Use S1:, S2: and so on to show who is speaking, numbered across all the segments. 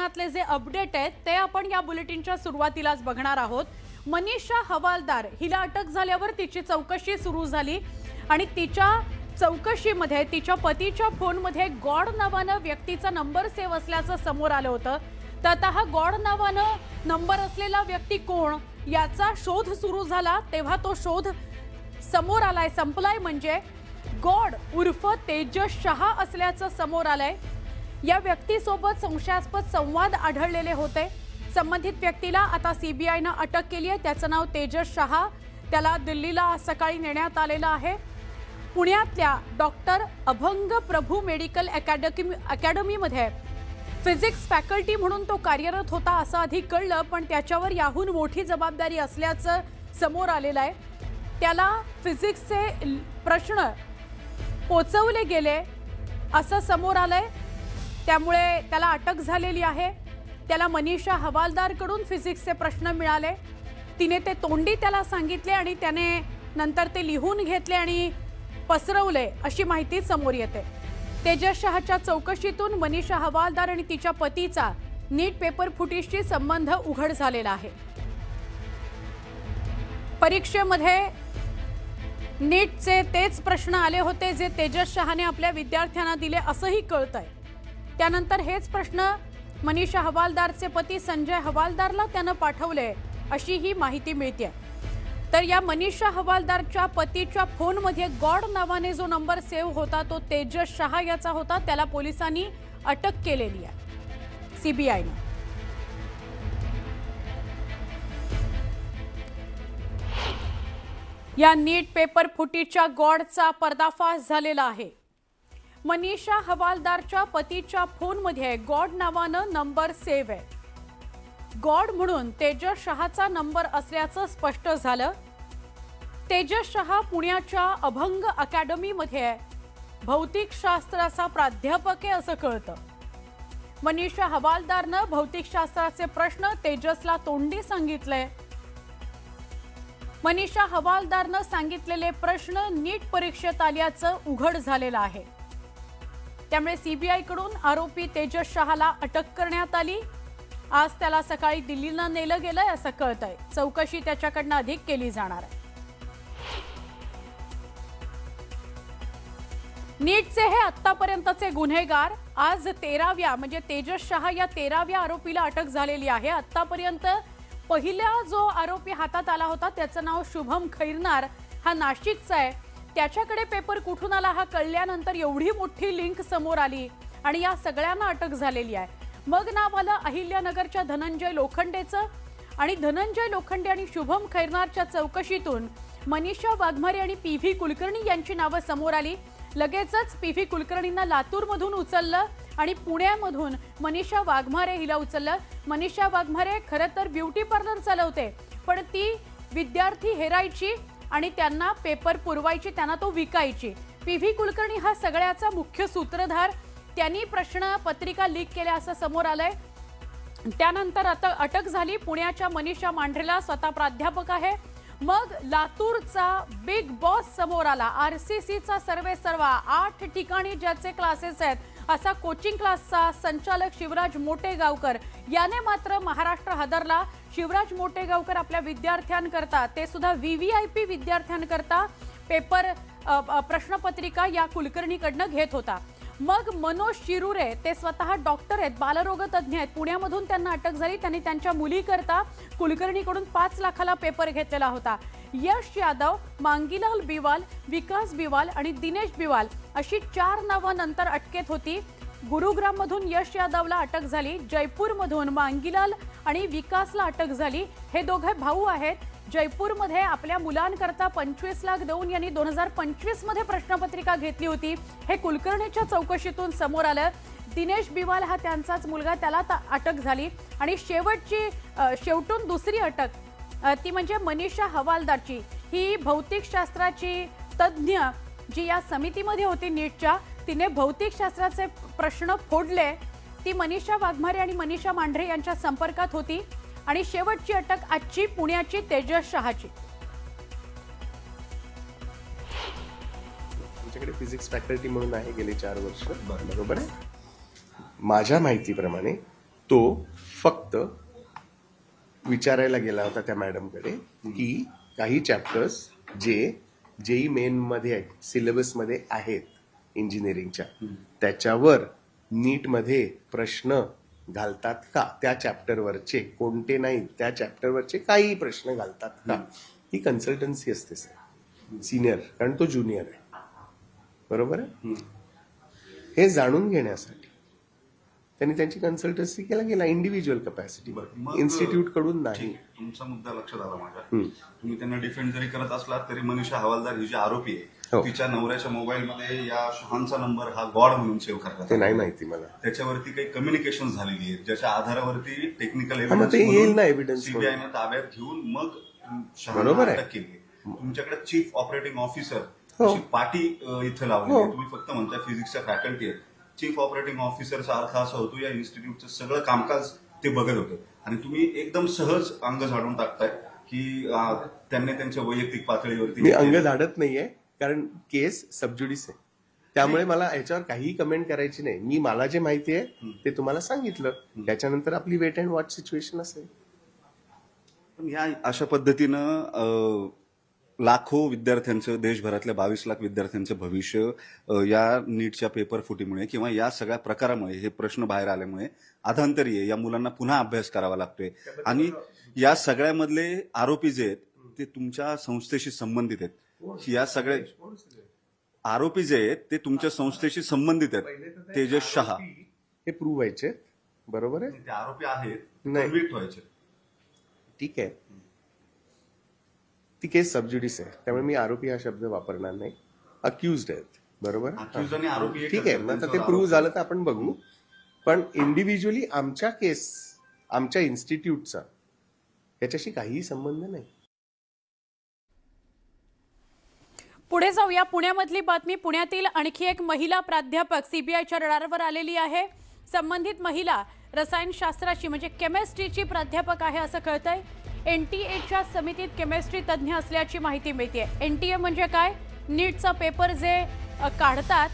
S1: प्रकरणातले जे अपडेट आहेत ते आपण या बुलेटिनच्या सुरुवातीलाच बघणार आहोत। मनीषा हवालदार हिला अटक झाल्यावर तिची चौकशी सुरू झाली आणि तिच्या चौकशीमध्ये तिच्या पतीच्या फोनमध्ये गॉड नावानं व्यक्तीचा नंबर सेव्ह असल्याचं समोर आलं होतं। तर आता हा गॉड नावानं नंबर असलेला व्यक्ती कोण याचा शोध सुरू झाला तेव्हा तो शोध समोर आलाय, संपलाय। म्हणजे गॉड उर्फ तेजस शहा असल्याचं समोर आलंय। या व्यक्तीसोबत संशयास्पद संवाद आढळलेले होते। संबंधित व्यक्तीला आता सीबीआयने अटक केली आहे। त्याचं नाव तेजस शहा। त्याला दिल्लीला सकाळी नेण्यात आलेलं आहे। पुण्यातल्या डॉक्टर अभंग प्रभू मेडिकल अकॅडमीमध्ये फिजिक्स फॅकल्टी म्हणून तो कार्यरत होता असं आधी कळलं, पण त्याच्यावर याहून मोठी जबाबदारी असल्याचं समोर आलेलं आहे। त्याला फिजिक्सचे प्रश्न पोचवले गेले असं समोर आलंय, त्यामुळे त्याला अटक झालेली आहे। त्याला मनीषा हवालदारकडून फिजिक्सचे प्रश्न मिळाले। तिने ते तोंडी त्याला सांगितले आणि त्याने नंतर ते लिहून घेतले आणि पसरवले अशी माहिती समोर येते। तेजस शहाच्या चौकशीतून मनीषा हवालदार आणि तिच्या पतीचा नीट पेपर फुटीशी संबंध उघड झालेला आहे। परीक्षेमध्ये नीटचे तेच प्रश्न आले होते जे तेजस शहाने आपल्या विद्यार्थ्यांना दिले असंही कळतंय। त्यानंतर हेच प्रश्न मनीषा हवालदारचे पती संजय हवालदारला त्यानं पाठवले अशी ही माहिती मिळते। तर या मनीषा हवालदारच्या पतीच्या फोनमध्ये गॉड नावाने जो नंबर सेव्ह होता तो तेजस शहा याचा होता। त्याला पोलिसांनी अटक केलेली आहे सीबीआयने। या नीट पेपर फुटीच्या गॉडचा पर्दाफाश झालेला आहे। मनीषा हवालदारच्या पतीच्या फोनमध्ये गॉड नावानं नंबर सेव्ह आहे। गॉड म्हणून तेजस शहाचा नंबर असल्याचं स्पष्ट झालं। तेजस शहा पुण्याच्या अभंग अकॅडमीमध्ये भौतिकशास्त्राचा प्राध्यापक आहे असं कळतं। मनीषा हवालदारनं भौतिकशास्त्राचे प्रश्न तेजसला तोंडी सांगितले। मनीषा हवालदारनं सांगितलेले प्रश्न नीट परीक्षेत आल्याचं उघड झालेलं आहे। त्यामुळे सीबीआय कडून आरोपी तेजस शहाला अटक करण्यात आली। आज त्याला सकाळी दिल्लीला नेलं गेलंय असं कळतंय। चौकशी त्याच्याकडनं अधिक केली जाणार आहे। नीटचे हे आतापर्यंतचे गुन्हेगार आज 13व्या म्हणजे तेजस शहा या 13व्या आरोपीला अटक झालेली आहे। आतापर्यंत पहिला जो आरोपी हातात आला होता त्याचं नाव शुभम खैरनार, हा नाशिकचा आहे। त्याच्याकडे पेपर कुठून आला हा कळल्यानंतर एवढी मोठी लिंक समोर आली आणि या सगळ्यांना अटक झालेली आहे। मग नाव आलं अहिल्यानगरच्या धनंजय लोखंडेचं आणि धनंजय लोखंडे आणि शुभम खैरनारच्या चौकशीतून मनीषा वाघमारे आणि पीव्ही कुलकर्णी यांची नावं समोर आली। लगेचच पीव्ही कुलकर्णींना लातूरमधून उचललं आणि पुण्यामधून मनीषा वाघमारे हिला उचललं। मनीषा वाघमारे खरं तर ब्युटी पार्लर चालवते, पण ती विद्यार्थी हेरायची आणि त्यांना पेपर पुरवायची, त्यांना तो विकायची। पीव्ही कुलकर्णी हा सगळ्याचा मुख्य सूत्रधार। त्यांनी प्रश्न पत्रिका लीक केल्या असं समोर आलंय। त्यानंतर आता अटक झाली पुण्याच्या मनीषा मांढरेला, स्वतः प्राध्यापक आहे। मग लातूरचा बिग बॉस समोर आला। आरसीसीचा सर्वे सर्वा 8 ठिकाणी ज्याचे क्लासेस आहेत असा कोचिंग क्लासचा संचालक शिवराज मोटेगावकर याने मात्र महाराष्ट्र हादरला। शिवराज मोटेगावकर आपल्या विद्यार्थ्यांकरता, ते सुद्धा व्हीव्हीआयपी विद्यार्थ्यांकरता पेपर प्रश्नपत्रिका या कुलकर्णीकडनं घेत होता। मग मनोज शिरुरे, ते स्वतः डॉक्टर आहेत, बालरोग तज्ञ आहेत, पुण्यामधून त्यांना अटक झाली। त्यांनी त्यांच्या मुलीकरता कुलकर्णीकडून 5 लाखाला पेपर घेतलेला होता। यश यादव, मांगीलाल बिवाल, विकास बिवाल आणि दिनेश बिवाल अशी 4 नावं नंतर अटकेत होती। गुरुग्राममधून यश यादवला अटक झाली। जयपूरमधून मांगीलाल आणि विकासला अटक झाली। हे दोघे भाऊ आहेत। जयपूरमध्ये आपल्या मुलांकरता 25 लाख देऊन यांनी 2025 मध्ये प्रश्नपत्रिका घेतली होती। हे कुलकर्णीच्या चौकशीतून समोर आलं। दिनेश बिवाल हा त्यांचाच मुलगा, त्याला अटक झाली। आणि शेवटून दुसरी अटक ती म्हणजे मनीषा हवालदारची। ही भौतिकशास्त्राची तज्ञ जी या समितीमध्ये होती नीटच्या, तिने भौतिकशास्त्राचे प्रश्न फोडले। ती मनीषा वाघमारे आणि मनीषा मांढरे यांच्या संपर्कात होती। आणि शेवटची अटक आजची पुण्याची तेजस शहाची।
S2: आमच्याकडे फिजिक्स फॅकल्टी म्हणून आहे गेले 4 वर्ष, बरोबर आहे। माझ्या माहितीप्रमाणे तो फक्त विचारायला गेला होता त्या मॅडमकडे की काही चॅप्टर्स जे जेई मेन मध्ये सिलेबसमध्ये आहेत इंजिनिअरिंगच्या, त्याच्यावर नीटमध्ये प्रश्न घालतात का, त्या चॅप्टरवरचे कोणते नाही, त्या चॅप्टरवरचे काही प्रश्न घालतात का. ही कन्सल्टन्सी असते सर, सिनियर, कारण तो ज्युनियर आहे, बरोबर आहे. हे जाणून घेण्यासाठी त्यांनी त्यांची कन्सल्टन्सी केला गेला, इंडिव्हिज्युअल कपॅसिटी, इन्स्टिट्यूट कडून नाही.
S3: तुमचा मुद्दा लक्षात आला माझ्या. तुम्ही त्यांना डिफेंड जरी करत असलात तरी मनीषा हवालदार ही जी आरोपी आहे, तिच्या नवऱ्याच्या मोबाईलमध्ये या शहांचा नंबर हा गॉड म्हणून सेव्ह करतात.
S2: ते नाही माहिती मला.
S3: त्याच्यावरती काही कम्युनिकेशन झालेली आहे, ज्याच्या आधारावरती टेक्निकल
S2: येईल ना एव्हिडन्स.
S3: सीबीआयने ताब्यात घेऊन मग
S2: बरोबर आहे.
S3: अटक केली. तुमच्याकडे चीफ ऑपरेटिंग ऑफिसर अशी पाटी इथं लावली. तुम्ही फक्त म्हणता फिजिक्सच्या फॅकल्टी आहे. चीफ ऑपरेटिंग ऑफिसरचा अर्थ असा होतो या इन्स्टिट्यूटचं सगळं कामकाज ते बघत होतं आणि तुम्ही एकदम सहज अंग झाडून टाकताय की त्यांनी त्यांच्या वैयक्तिक पातळीवरती.
S2: मी अंग झाडत नाहीये, कारण केस सबज्युडिस आहे, त्यामुळे मला याच्यावर काहीही कमेंट करायची नाही. मी मला जे माहिती आहे ते तुम्हाला सांगितलं, त्याच्यानंतर आपली वेट अँड वॉच सिच्युएशन असेल.
S3: पण ह्या अशा पद्धतीनं लाखो विद्यार्थ्यांचं, देशभरातल्या 22 लाख विद्यार्थ्यांचं भविष्य या नीटच्या पेपर फुटीमुळे किंवा या सगळ्या प्रकारामुळे, हे प्रश्न बाहेर आल्यामुळे अधांतरी आहे. या मुलांना पुन्हा अभ्यास करावा लागतोय आणि या सगळ्यामधले आरोपी जे आहेत ते तुमच्या संस्थेशी संबंधित आहेत. या सगळ्या आरोपी जे आहेत ते तुमच्या संस्थेशी संबंधित आहेत. तेजस शहा
S2: हे प्रूव्ह व्हायचे, बरोबर आहे.
S3: ते आरोपी आहेत,
S2: नाही.
S3: कन्व्हिक्ट व्हायचे.
S2: ठीक आहे, ती केस सबज्युडिस आहे, त्यामुळे मी आरोपी हा शब्द वापरणार नाही. अक्युज्ड आहेत, बरोबर.
S3: Accused आणि आरोपी
S2: ठीक आहे, आता ते प्रूव्ह झालं तर आपण बघू. पण इंडिव्हिज्युअली आमच्या केस, आमच्या इन्स्टिट्यूटचा याच्याशी काहीही संबंध नाही.
S1: पुढे जाऊया. पुण्यामधली बातमी. पुण्यातील आणखी एक महिला प्राध्यापक सीबीआयच्या रडारवर आलेली आहे. संबंधित महिला रसायनशास्त्राची म्हणजे केमिस्ट्रीची प्राध्यापक आहे असं कळतंय. एनटीएच्या समितीत केमिस्ट्री तज्ज्ञ असल्याची माहिती मिळते. एनटीए म्हणजे काय? नीटचा पेपर जे काढतात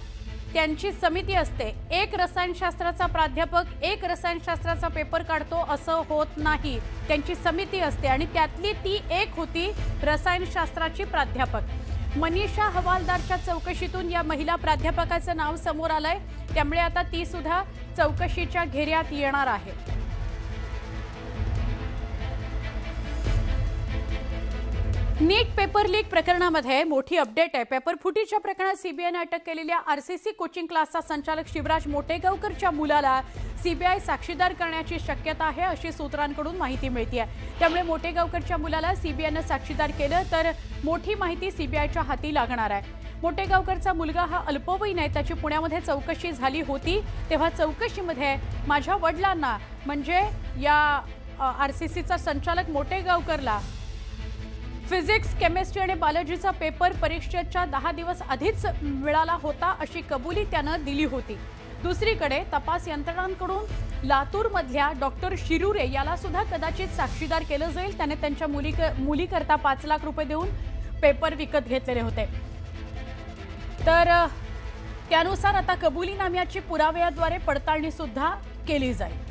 S1: त्यांची समिती असते. एक रसायनशास्त्राचा प्राध्यापक एक रसायनशास्त्राचा पेपर काढतो असं होत नाही, त्यांची समिती असते आणि त्यातली ती एक होती रसायनशास्त्राची प्राध्यापक. मनीषा हवालदारच्या चौकशीतून या महिला प्राध्यापकाचं नाव समोर आलंय, त्यामुळे आता ती सुद्धा चौकशीच्या घेऱ्यात येणार आहे. नीट पेपर लीक प्रकरणामध्ये मोठी अपडेट आहे. पेपर फुटीच्या प्रकरणात सीबीआयने अटक केलेल्या आरसीसी कोचिंग क्लासचा संचालक शिवराज मोटेगावकरच्या मुलाला सीबीआय साक्षीदार करण्याची शक्यता आहे अशी सूत्रांकडून माहिती मिळते. त्यामुळे मोटेगावकरच्या मुलाला सीबीआयने साक्षीदार केलं तर मोठी माहिती सीबीआयच्या हाती लागणार आहे. मोटेगावकरचा मुलगा हा अल्पवयीन आहे. त्याची पुण्यामध्ये चौकशी झाली होती, तेव्हा चौकशीमध्ये माझ्या वडिलांना म्हणजे या आरसीसीचा संचालक मोटेगावकरला फिजिक्स, केमिस्ट्री आणि बायोलॉजीचा पेपर परीक्षेच्या 10 दिवस आधीच मिळाला होता अशी कबुली त्यानं दिली होती. दुसरीकडे तपास यंत्रणांकडून लातूरमधल्या डॉक्टर शिरुरे याला सुद्धा कदाचित साक्षीदार केलं जाईल. त्याने त्यांच्या मुलीकरता 5 लाख रुपये देऊन पेपर विकत घेतलेले होते. तर त्यानुसार आता कबुलीनाम्याची पुराव्याद्वारे पडताळणी सुद्धा केली जाईल.